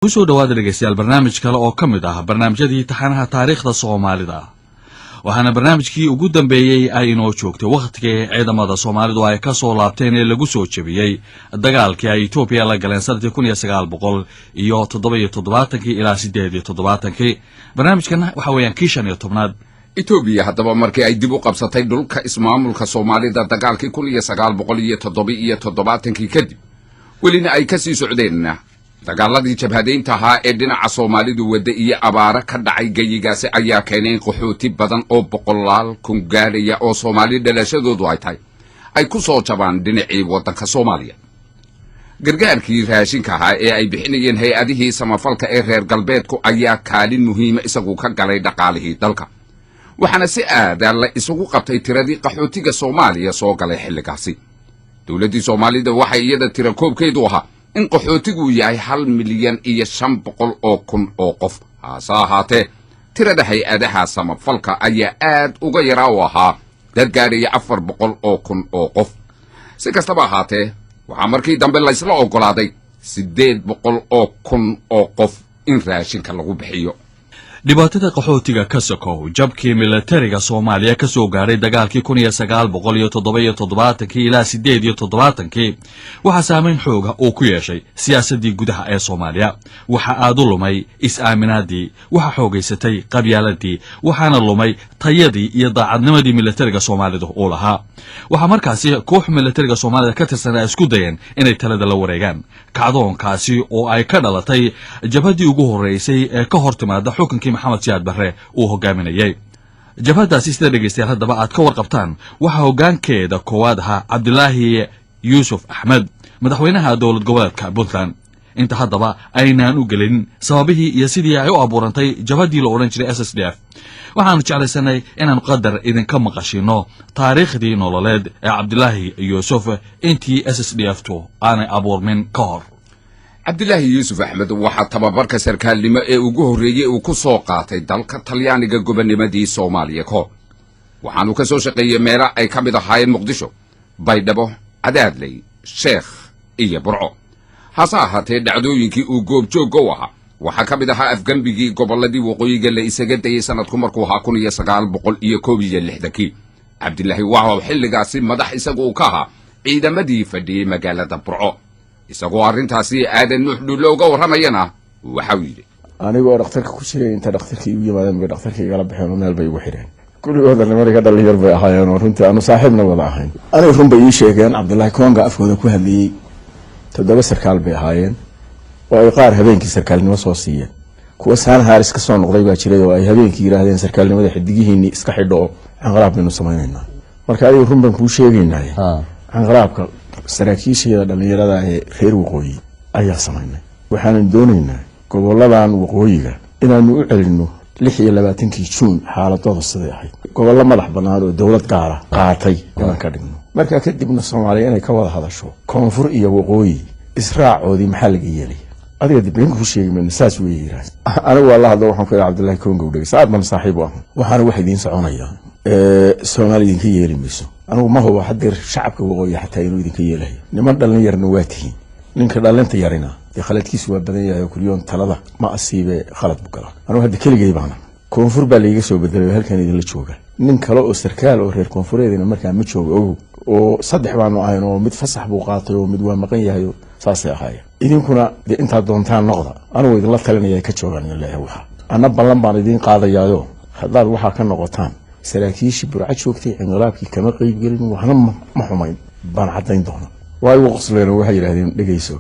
kusoo dhawaada dhegeystayaal barnaamij kale oo ka mid ah barnaamijyadii taxanaha taariikhda Soomaalida waxaana barnaamijkii ugu dambeeyay ay inoo joogtay waqtigii ciidamada Soomaalidu ay ka soo laabteen ee lagu soo jabiyay dagaalkii ay Itoobiya la galeen sanadkii 1977 ilaa 1978 barnaamijkan waxa weeyaan kii 15aad Itoobiya haddaba markii ay dib u qabsatay dhulka ismaamulka Soomaalida dagaalkii 1977 kadib welina ay ka sii socdeen dagaaladii jabhadeynta ahaa ee dhinaca Soomaalidu wada iyo abaara ka dhacay gayigaasi ayaa keenay qaxooti badan oo boqolaal kun gaaraya oo Soomaali dhalashadoodu ay tahay ay ku soo jabaan dhinacii wadanka Soomaaliya gargaarkii raashinka ahaa ee ay bixinayeen hay'adihii samafalka ee reer galbeedku ayaa kaalin muhiim ah isagu ka galay dhaqaalihii dalka waxaana si aad la isugu qabtay tiradii qaxootiga Soomaaliya soo galay xilligaasi dawladda Soomaalida waxay iyada tira koobkeedu ahaa in qaxootigu yahay 1,500,000 oo kun oo qof hase ahaatee tirada hay'adaha samafalka ayaa aad uga yaraa oo ahaa dad gaaraya 400 oo kun oo qof si kastaba ahaatee waxaa markii dambe la isla ogolaaday 800 oo kun oo qof in raashinka lagu bixiyo dhibaatada qaxootiga ka sokow jabkii militariga Soomaaliya ka soo gaaray dagaalkii 1977 ilaa 1978 waxa saameyn xoog ah oo ku yeeshay siyaasadii gudaha ee Soomaaliya waxa aad u lumay is-aaminaadii waxa xoogaysatay qabyaaladii waxaana lumay tayadii iyo daacadnimadii militariga Soomaalidu oo lahaa waxa markaasi koox militariga Soomaalida ka tirsan isku dayeen inay talada la wareegaan kacdoonkaasi oo ay ka dhalatay jabhadii ugu horeysay ee ka hortimaada xukunkii Maxamed Siyaad Barre uu hogaaminayay jabhadaasi sida dhageystayaal haddaba aad ka warqabtaan waxa hoggaankeeda koowaad ahaa Cabdulaahi Yuusuf Axmed madaxweynaha dowlad goboleedka Puntland inta haddaba aynaan u gelin sababihii iyo sidii ay u abuurantay jabhadii la oran jiray SSDF waxaanu jeclaysanay inaan qadar idinka maqashino taariikhdii nololeed ee Cabdulaahi Yuusuf intii SSDF-tu aanay abuurmin ka hor Cabdulaahi Yuusuf Axmed waxa tababarka sarkaalnimo ee ugu horeeyay uu ku soo qaatay dalka Talyaaniga gobonimadii Soomaaliya waxaanu ka soo shaqeeyay meelo ay ka mid ahaayeen Muqdisho Baydhabo Cadaadley Sheekh iyo Burco hase ahaatee dhacdooyinkii uu goobjoog u ahaa waxa ka mid ahaa afgambigii goboladii waqooyiga la isaga dayay sanadku markuu ahaa 1961 Cabdulaahi waxa xilligaasi madax isagu ka ahaa ciidamadii fadhiyay magaalada Burco isagoo arintaasi aadan nuuxdu looga waramayna waxa uu yiri anigoo dhakhtarka ku jiray inta dhakhtarkii u yimaadeen bay dhakhtarkii igala baxeen meel bay ugu xireen kulligooda nimanka dhalinyar bay ahaayeen oo runtii aanu saaxiibna wada ahayn aniga run bay ii sheegeen Cabdulaahi Koonga afkooda ku hadlayay 7 sarkaal bay ahaayeen oo ay qaar habeenkii sarkaalnimo soo siiyeen kuwa saan haaris ka soo noqday baa jiray oo ay habeenkii yiraahdeen sarkaalnimada xidigihiini iska xidho anqalaab baynu sameeynaa marka adiga run baan ku sheegaynaa anqalaabka saraakiisha dhalinyarada ee reer waqooyi ayaa sameynay waxaan doonaynaa goboladan waqooyiga inaanu u celino 26 Juun xaaladooda siday ahayd gobollo madax bannaan oo dawlad gaar ah qaatay inaan ka dhigno marka kadibna Soomaaliya inay ka wada hadasho koonfur iyo waqooyi israacoodii maxaa laga yeelay adiga dibin ku sheegay saas way yiraahdeen anigu wallahi hadda waxaan ku yiraahdaa Cabdulaahi Koonga u dhigay saad man saaxiib ah waxaan wax idin soconaya Soomaaliya idinka yeeli mayso anigu ma hubo hadir shacabka waqooyi xataa inuu idinka yeelayo niman dhalinyarna waa tihiin ninka dhalinta yarina khaladkiisu waa badan yahay kuriyoon talada ma asiibe khalad bu gala anigu hadda keligay baana koonfur baa liiga soo bedelay halkan idin la jooga nin kale oo sarkaal oo reer koonfureedina markaa ma joogo oo saddex baanu ahayn oo mid fasax buu qaatay oo mid waa maqan yahay saasay ahaayeen idinkuna inta doontaan noqda anigu idin la talinaya ka joogan ilaahay waxa ana ballan baan idin qaadayaayo haddaad waxa ka noqotaan saraakiishii Burco joogtay inqalaabkii kama qayb gelin waxna ma xumayn baan cadayn doona way waqsleen waxay yiraahdeen dhageyso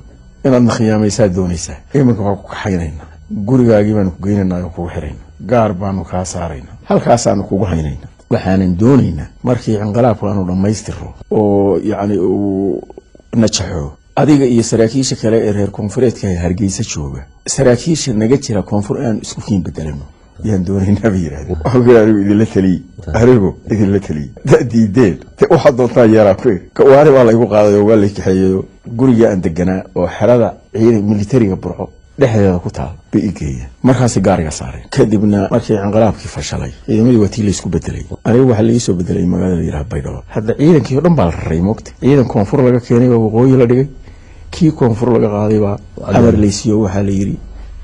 inaad khiyaamaysaa doonaysaa iminka waxa ku kaxaynayna gurigaagii baan ku geynaynaa oo ku xirayna gaar baanu ka saarayna halkaas aanu kugu haynayna waxaan doonaynaa markii inqalaabku aanu dhamaystiro oo yaani uu najaxo adiga iyo saraakiisha kale ee reer koonfureedka Hargeysa jooga saraakiisha naga jira koonfur aan isku fiin bedelano yaan doonaynaa biiraahdo waxaan idin la taliy arigo idin la taliy diideen waxa doontaa yaraa ku ka waari waa la igu qaaday oo waa la kaxeeyo guriga aan deganaa oo xerada ciidan militariga Burco dhexdeeda ku taal biigeeya markaas gaariga saareen kadibna markii inqalaabkii fashalay ciidamadii watii la isku bedelay aniga waxa la soo bedelay magaalada yiraahdo Baydhabo hadda ciidankii dhan baa la raray moogta ciidan koonfur laga keenay oo waqooyi la dhigay kii koonfur laga qaaday baa amar leysiyo waxa la yiri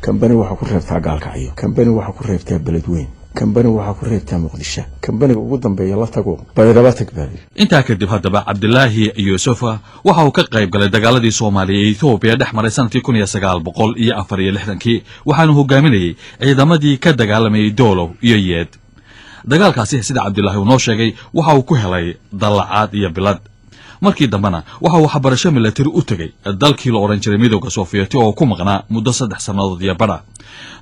kambani waxa ku reebtaa gaalkacyo kambani waxa ku reebtaa beledweyn kambani waxa ku reebtaa muqdisho kambaniga ugu dambeeya la tago baydhaba tagbaari intaa kadib haddaba cabdilaahi yuusuf waxa uu ka qayb galay dagaaladii Soomaaliya iyo Itoobiya dhex maray sanadkii 1964 waxaana hogaaminayay ciidamadii ka dagaalamayay Doolow iyo Yeed dagaalkaasi sida cabdilaahi uu noo sheegay waxa uu ku helay dalacaad iyo bilad markii dambana waxa uu xabarasho military u tagay dalkii la oran jiray midowga Sofiyeeti oo ku maqnaa muddo 3 sanadood iyo bara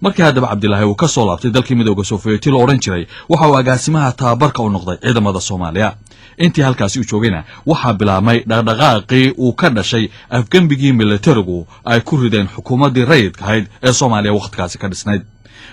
markii haddaba cabdilaahi uu ka soo laabtay dalkii midowga Sofiyeeti la oran jiray waxa uu agaasimaha tababarka u noqday ciidamada Soomaaliya intii halkaasi uu joogayna waxa bilaabmay dhaqdhaqaaqii uu ka dhashay afgambigii militarigu ay ku rideen xukuumadii rayidka ahayd ee Soomaaliya waqtigaasi ka dhisnayd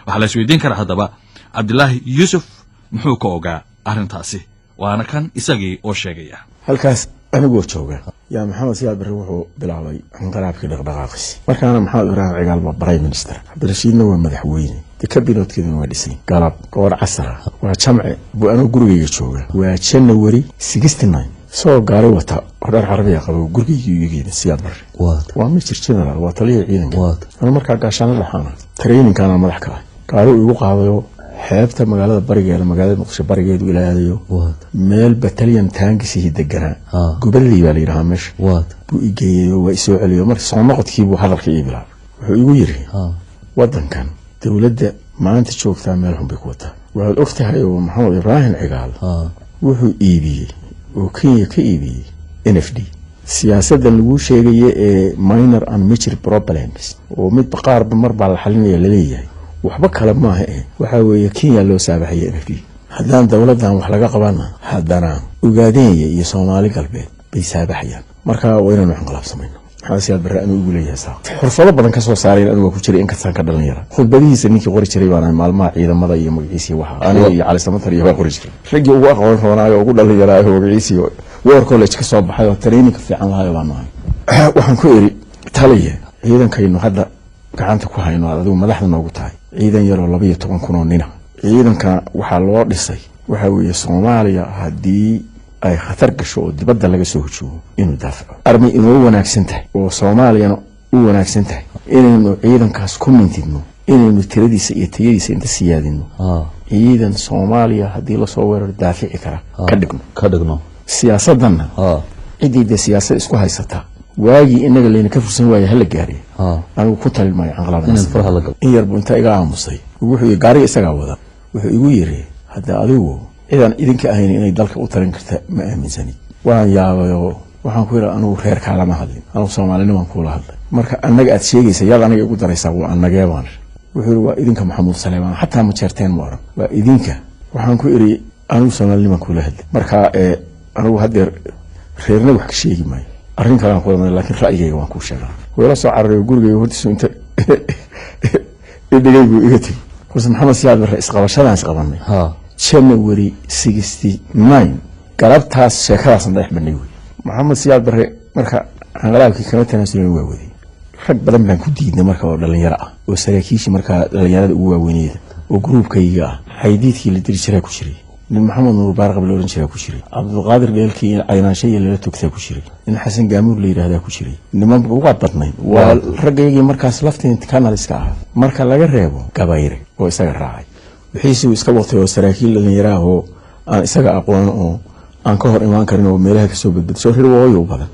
waxa la isweydiin karaa haddaba cabdilaahi yuusuf muxuu ka ogaa arrintaasi waana kan isagii oo sheegaya halkaas anigoo jooga yaa maxamed siyaad barre wuxuu bilaabay inqiraabkii dhaqdhaqaaqis markaana maxamed ibraahim cigaal waa prime minister cabdirashiidna waa madaxweyne kabinetkeeduna waa dhisay galab goor casara waa jamce buu anoo gurigayga jooga waa January 69 soo gaaray wata dhar carabiya qabo gurigayga yigeen siyaad barre waa major general waa taliye ciidanka ana markaa gaashaan laxana training kana madax ka gaari ugu qaadayo xeebta magaalada barigeeda magaalada Muqdisho barigeedu ilaaliyo meel battalion taangisi deganaa gobolii baa leeyahay meesha buu igeeyo waa soo celiyo markii soo noqodkii buu hadalka bilaabay wuxuu igu yiri wadankan dawladda maanta joogtaa meel xun bay ku wataa waxaad ogtahay oo maxamed ibraahim cigaal wuxuu iibiyey oo Kenya ka iibiyey NFD siyaasadda lagu sheegay ee minor and major problems oo mid qaarba mar baa la xalinaya la leeyahay waxba kale ma aha waxa weeye Kenya loo saabaxay NFD haddaan dawladdan wax laga qabana haddana ogaadeen iyo Soomaali galbeed bay saabaxayaan marka waa inaan inqilaab sameeyno xaasiyaad barre anu ugu leeyahay xirfado badan ka soo saareen anigu ku jiray in ka san ka dhalinyara khudbadihiisa ninkii qori jiray baan maalmaha ciidamada iyo magaciisa waxa aniga iyo cali samatar iyo qori jiray ragii ugu aqoon roonaayo ugu dhalinyara magaciisa war college ka soo baxay oo training fiican lahayo baan nahay waxaan ku iri taliye ciidankaynu hadda gacanta ku hayno adigu madaxda noogu tahay ciidan yar oo 12 kun oo nina ciidanka waxa loo dhisay waxa weeye Soomaaliya hadii ay khatar gasho oo dibadda laga soo hujumo inuu daafaco armi inuu wanaagsan tahay oo Soomaaliyana uu wanaagsan tahay inaynu ciidankaas ku mintidno inaynu tiradiisa iyo tayadiisa inta siyaadino ciidan Soomaaliya hadii la soo weerar daafici kara ka dhigno siyaasadana cidii siyaasad isku haysata waagi inaga leena ka fursan waaya hal gaari anigu ku talmay anqalaad in yar buu inta iga aamusay wuxuu gaari isaga wada wuxuu igu yiri hadda adigu idan idinka ahayn inay dalka u tarin karta ma aaminsani waan yaabayo waxaan ku yiri anigu reer kala ma hadlin anigu Soomaalina waan kula hadlay marka anaga aad sheegaysa yaad aniga ugu daraysaa waa anaga baan wuxuu waa idinka Maxamuud Saleeman hatta ma jeerteen ma waa idinka waxaan ku yiri anigu Soomaalina waan kula hadlay marka anigu hadeer reerna wax ka sheegi maayo arrin kale aan ku wada laakiin ra'yigayga waan ku sheegaa wala soo cararay gurigayga hortiisa inta idagaygu iga tagi qofka maxamed siyaad barre isqabashadaas qabanay January 69 galabtaas sheekadaas dhex banay maxamed siyaad barre marka anqalaabkii kama tanaasulay waa waday rag badan baan ku diidnay marka oo dhalinyaro ah oo saraakiishi marka dhalinyarada ugu waaweynayda oo groupkayga ah haydiidkii la diri jiray ku jiray nin maxamed nuur baarqab la oran jiray ku jiray cabdulqaadir dheelkii aynaanshay la togtay ku jiray nin xasan gaamuur la yiraahdaa ku jiray niman ugu badnayn waa ragayga markaas laftiin kanaliska ah marka laga reebo gabayre oo isaga raacay wixii iska waqti oo saraakiil dhalinyaro oo aan isaga aqoon oo aan ka hor imaan karin oo meelaha ka soo badbad soo hir waayo badan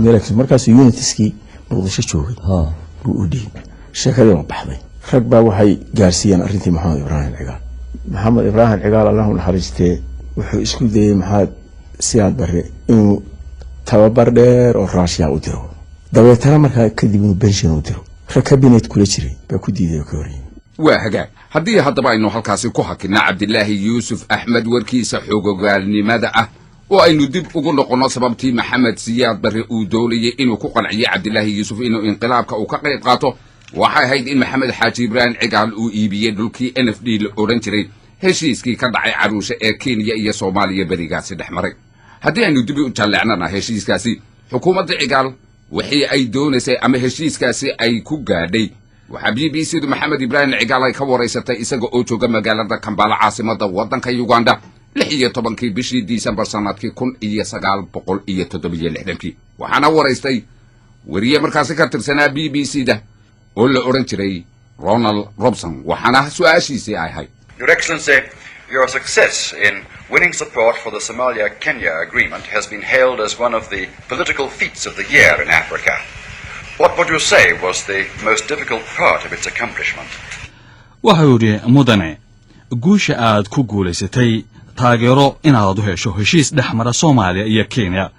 meelaha markaas unitiski Muqdisho joogay buu u dhiib sheekada baxday rag baa waxay gaarsiiyeen arrintii maxamed ibraahim cigaal محمد إبراهيم عقال الله نحرجته وحو دي محمد سياد بري إنه تبابر دير أو راشيا وديرو داويتنا مركا كدبينو بنشن وديرو ركبينيت كل شيء باكو ديدي كوري waahaga haddii haddaba aynu halkaasi ku hakina cabdilaahi yuusuf axmed warkiisa xoogogaalnimada ah oo aynu dib ugu noqono sababtii maxamed siyaad barre uu doonayay inuu ku qanciyo cabdilaahi yuusuf inuu inqilaabka uu ka qayb qaato waxay ahayd in maxamed xaaji ibraahim cigaal uu iibiyey dhulkii NFD la oran jiray heshiiskii ka dhacay caruusha ee Kenya iyo Soomaaliya barigaasi dhex maray haddii aynu dib u jaleecnana heshiiskaasi xukuumadda cigaal wixii ay doonaysay ama heshiiskaasi ay ku gaadhay waxa BBC maxamed ibraahim cigaal ay ka wareysatay isaga oo jooga magaalada Kampala caasimada wadanka Uganda 16 bishii December sanadkii 1967 waxaana wareystay wariye markaas ka tirsanaa BBC-da oo la oran jiray Ronald Robson waxaana su'aashiisii ay ahayd Your Excellency, your success in winning support for the Somalia-Kenya agreement has been hailed as one of the political feats of the year in Africa. What would you say was the most difficult part of its accomplishment? waxa uu yidhi mudane guusha aad ku guulaysatay taageero inaad u hesho heshiis dhex mara Soomaaliya iyo Kenya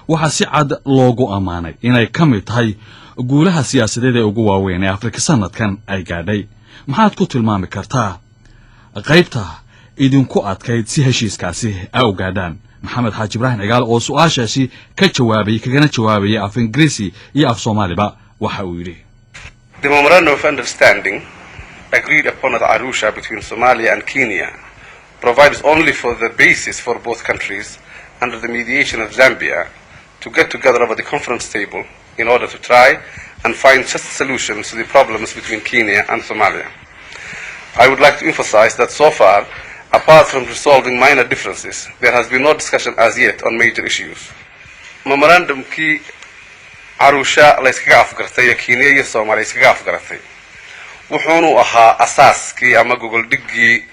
waxaa si cad loogu ammaanay inay ka mid tahay guulaha siyaasadeed ee ugu waaweyn ee Afrika sanadkan ay gaadhay maxaad ku tilmaami kartaa qaybta idinku adkayd si heshiiskaasi ay u gaadhaan maxamed xaaji ibraahim cigaal oo su'aashaasi kagana jawaabay af Ingiriisi iyo af Soomaaliba waxa uu yidhi The memorandum of understanding agreed upon at Arusha between Somalia and Kenya provides only for the basis for both countries under the mediation of Zambia to get together over the conference table in order to try and find just solutions to the problems between Kenya and Somalia. I would like to emphasize that so far, apart from resolving minor differences, there has been no discussion as yet on major issues. Memorandum kii Arusha la iskaga afgartay Kenya iyo Soomaaliya iskaga afgartay wuxuuna ahaa asaaskii ama gogoldhigii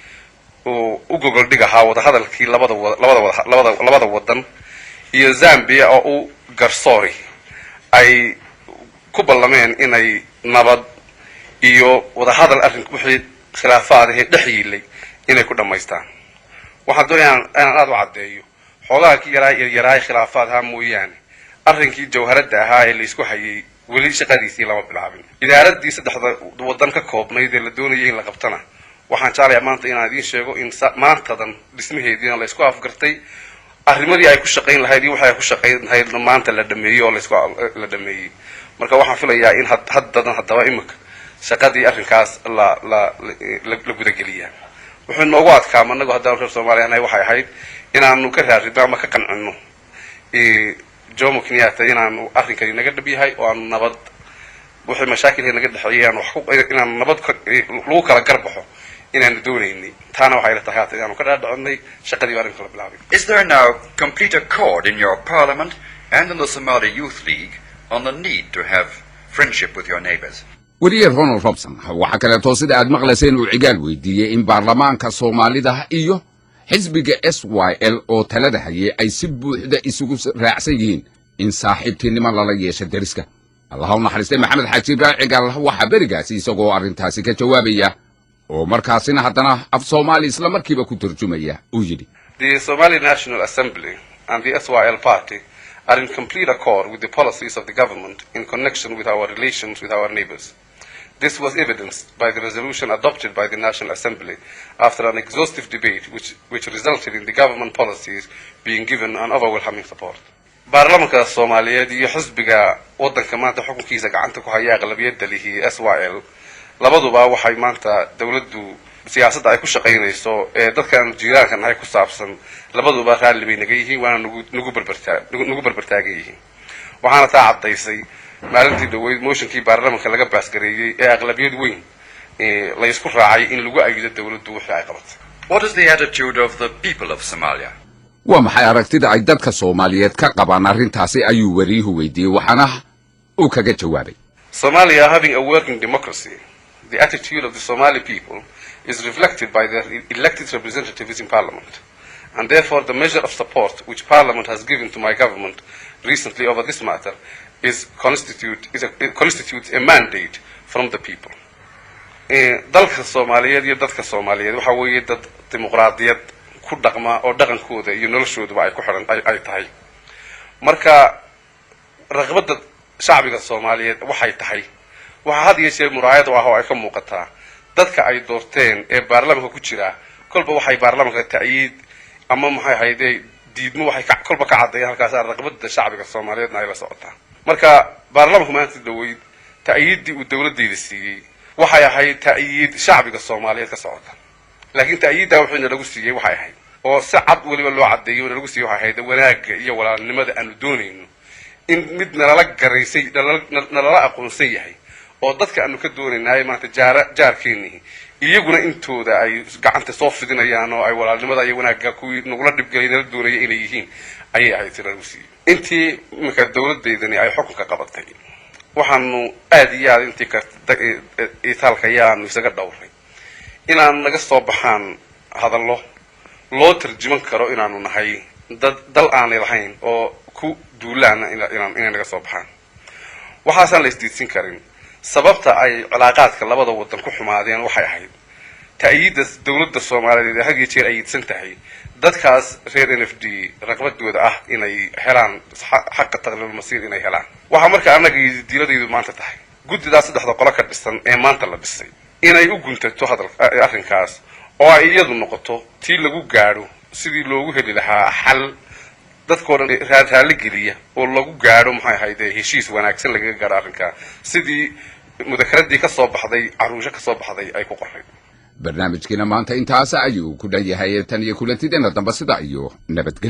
u gogoldhig ahaa wada hadalkii labada wadan iyo Zambia oo u garsoori ay ku ballameen inay nabad iyo wada hadal arrinku wixii khilaafaad ah dhaxyilay inay ku dhameystaan waxaan doonayaa inaan aad u cadeeyo xoolaha ki yaraay khilaafaad ha mooyaan arrinkii jawharada ahaa ee la isku hayay weli shaqadiisii lama bilaabin idaaradii saddexda wadan ka koobnayd ee la doonayay in la qabtana waxaan jeclahay maanta inaan idiin sheego in maantadan dhismaheediina la isku afgartay arrimadii ay ku shaqayn lahayd iyo waxay ku shaqayn lahayd maanta la dhameeyay oo la dhameeyay marka waxaan filayaa in haddaba imika shaqadii arrinkaas la gudageliyaa wuxuu noogu adkaama anagu haddaan reer Soomaaliya waxay ahayd inaanu ka raadino ama ka qancino Jomo Kenyatta inaanu arrinkani naga dhab yahay oo aan nabad wixii mashaakilka naga dhaxeeyay inaan nabad lagu kala garbaxo inaan doonaynay taana waxay la tahay inaanu ka dhaadhacinay shaqadii arrinka la bilaabay. Is there now complete accord in your parliament and in the Somali Youth League on the need to have friendship with your neighbors? wariye Ronald Robson waxa kale oo sida aad maqlayseen uu cigaal weydiiyay in baarlamaanka Soomaalida iyo xisbiga SYL oo talada hayay ay si buuxda isugu raacsan yihiin in saaxiibtinimo lala yeesho dariska Allah u naxariistay maxamed xaaji ibraahim cigaal waxa berigaasi isagoo arrintaasi ka jawaabaya oo markaasina haddana af Soomaali isla markiiba ku turjumaya uu yidhi The Somali National Assembly and the SYL party are in complete accord with the policies of the government in connection with our relations with our neighbors. This was evidenced by the resolution adopted by the National Assembly after an exhaustive debate which resulted in the government policies being given an overwhelming support. Baarlamaanka Soomaaliyeed iyo xisbiga wadanka maanta xukunkiisa gacanta ku haya aqlabiyadda lihi SYL labaduba waxay maanta dawladdu siyaasadda ay ku shaqaynayso ee dadkan jiiraankan ay ku saabsan labaduba raalli bay naga yihiin waana nagu barbartaagay yihiin waxaana taa cadaysay maalintii dhaweyd motionkii baarlamaanka laga baasgareeyay ee aqlabiyad weyn la isku raacay in lagu ayido dawladdu wixii ay qabatay. What is the attitude of the people of Somalia? waa maxay aragtida ay dadka Soomaaliyeed ka qabaan arrintaasi ayuu wariyuhu weydiiyay waxaana uu kaga jawaabay Somalia having a working democracy, the attitude of the Somali people is reflected by their elected representatives in parliament, and therefore the measure of support which parliament has given to my government recently over this matter constitutes a mandate from the people. dalka Soomaaliyeed iyo dadka Soomaaliyeed waxa weeye dad dimuqraadiyad ku dhaqma oo dhaqankooda iyo noloshooduba ay ku xiran ay tahay marka raqabada shacbiga Soomaaliyeed waxay tahay waxa had iyo jeer muraayad oo ay ka muuqataa dadka ay doorteen ee baarlamaanka ku jira kolba waxay baarlamaanka taayid ama maxay hayday diidmo waxay kolba ka cadeeyaan halkaas raqabada shacbiga Soomaaliyeed ay la socotaa marka baarlamaanka maanta dhaweyd taayidii uu dawladdeeda siiyay waxay ahayd taayid shacbiga Soomaaliyeed ka socota laakiin taayidda wuxuu lagu siiyay waxay ahayd oo si cad waliba loo cadeeyo lagu siiyay waxay ahayd wanaaga iyo walaalnimada aanu doonayno in mid nala garaysay nala aqoonsan yahay oo dadka aanu ka doonaynay maanta jaarkeennii iyaguna intooda ay gacanta soo fidinayaan oo ay walaalnimada iyo wanaaga ku nugula dhibgalayna doonayay inay yihiin ayay ahayd lagu siiyay intii marka dawladdeedani ay xukunka qabatay waxaanu aad iyo aad intii itaalkayaanu isaga dhowray inaan naga soo baxaan hadallo loo tarjuman karo inaanu nahay dal aanay lahayn oo ku duulaana inay naga soo baxaan waxaasaan la isdiidsin karin sababta ay cilaaqaadka labada wadan ku xumaadeen waxay ahayd ta'yiidda dawladda Soomaaliyeed ee had iyo jeer ayidsan tahay dadkaas reer NFD raqbadooda ah inay helaan xaqa taqliil masiir inay helaan waxa markaa anaga diiradaydu maanta tahay guddidaas saddexda qolo ka dhisan ee maanta la dhisay inay u guntato arrinkaas oo ay iyadu noqoto tii lagu gaadho sidii loogu heli lahaa xal dadkoo dhan raali geliya oo lagu gaadho maxay ahayd heshiis wanaagsan laga gaadho arrinkaa sidii mudakaradii ka soo baxday caruusho ka soo baxday ay ku qorray barnaamijkiina maanta intaas ayuu ku dhan yahay tan iyo kulantideena dambe sida iyo nabadgelyo